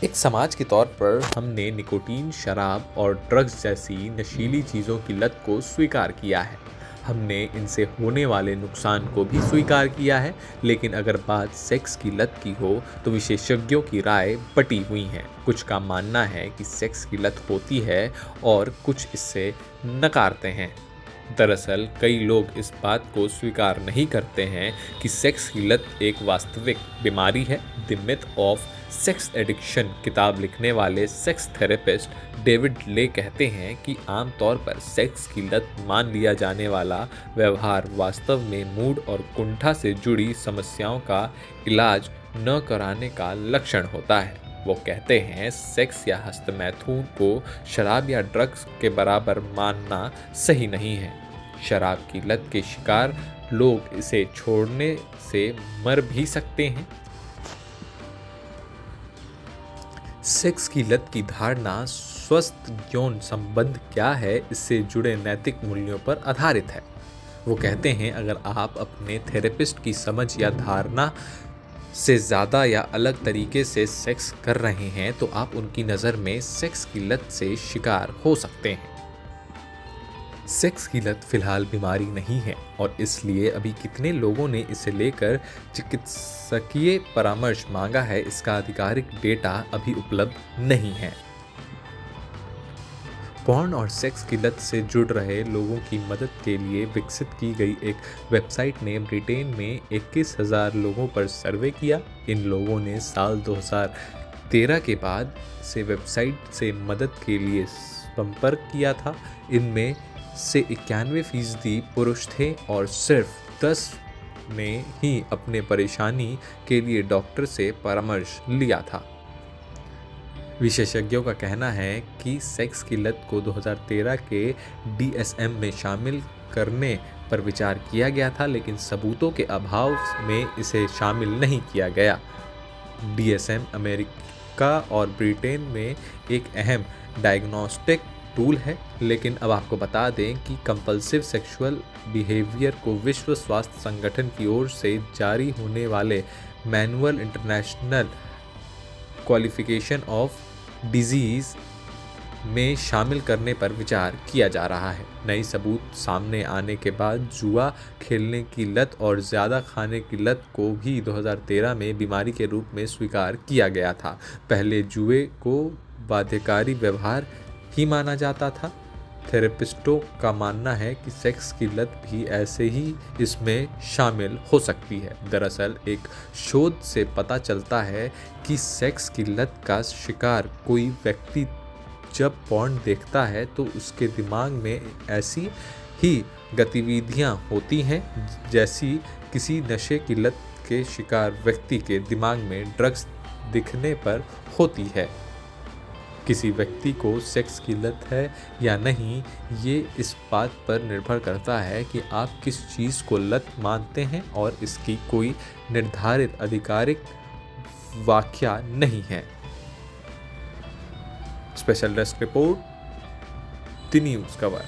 एक समाज के तौर पर हमने निकोटीन, शराब और ड्रग्स जैसी नशीली चीज़ों की लत को स्वीकार किया है। हमने इनसे होने वाले नुकसान को भी स्वीकार किया है, लेकिन अगर बात सेक्स की लत की हो तो विशेषज्ञों की राय बटी हुई है। कुछ का मानना है कि सेक्स की लत होती है और कुछ इससे नकारते हैं। दरअसल कई लोग इस बात को स्वीकार नहीं करते हैं कि सेक्स की लत एक वास्तविक बीमारी है। The myth of sex addiction किताब लिखने वाले सेक्स थेरेपिस्ट डेविड ले कहते हैं कि आमतौर पर सेक्स की लत मान लिया जाने वाला व्यवहार वास्तव में मूड और कुंठा से जुड़ी समस्याओं का इलाज न कराने का लक्षण होता है। वो कहते हैं सेक्स या हस्तमैथुन को शराब या ड्रग्स के बराबर मानना सही नहीं है। शराब की लत के शिकार लोग इसे छोड़ने से मर भी सकते हैं। सेक्स की लत की धारणा स्वस्थ यौन संबंध क्या है इससे जुड़े नैतिक मूल्यों पर आधारित है। वो कहते हैं अगर आप अपने थेरेपिस्ट की समझ या धारणा से ज़्यादा या अलग तरीके से सेक्स कर रहे हैं तो आप उनकी नज़र में सेक्स की लत से शिकार हो सकते हैं। सेक्स की लत फिलहाल बीमारी नहीं है और इसलिए अभी कितने लोगों ने इसे लेकर चिकित्सकीय परामर्श मांगा है, इसका आधिकारिक डेटा अभी उपलब्ध नहीं है। पॉर्न और सेक्स की लत से जुड़ रहे लोगों की मदद के लिए विकसित की गई एक वेबसाइट ने ब्रिटेन में 21,000 लोगों पर सर्वे किया। इन लोगों ने साल 2013 के बाद से वेबसाइट से मदद के लिए संपर्क किया था। इनमें से 91% पुरुष थे और सिर्फ 10 ने ही अपने परेशानी के लिए डॉक्टर से परामर्श लिया था। विशेषज्ञों का कहना है कि सेक्स की लत को 2013 के DSM में शामिल करने पर विचार किया गया था, लेकिन सबूतों के अभाव में इसे शामिल नहीं किया गया। DSM अमेरिका और ब्रिटेन में एक अहम डायग्नोस्टिक टूल है, लेकिन अब आपको बता दें कि कंपल्सिव सेक्सुअल बिहेवियर को विश्व स्वास्थ्य संगठन की ओर से जारी होने वाले manual international qualification of disease में शामिल करने पर विचार किया जा रहा है। नई सबूत सामने आने के बाद जुआ खेलने की लत और ज़्यादा खाने की लत को भी 2013 में बीमारी के रूप में स्वीकार किया गया था। पहले जुए को बाध्यकारी व्यवहार ही माना जाता था। थेरेपिस्टों का मानना है कि सेक्स की लत भी ऐसे ही इसमें शामिल हो सकती है। दरअसल एक शोध से पता चलता है कि सेक्स की लत का शिकार कोई व्यक्ति जब पॉर्न देखता है तो उसके दिमाग में ऐसी ही गतिविधियां होती हैं जैसी किसी नशे की लत के शिकार व्यक्ति के दिमाग में ड्रग्स दिखने पर होती है। किसी व्यक्ति को सेक्स की लत है या नहीं, ये इस बात पर निर्भर करता है कि आप किस चीज़ को लत मानते हैं और इसकी कोई निर्धारित आधिकारिक व्याख्या नहीं है। Special desk report, the news cover.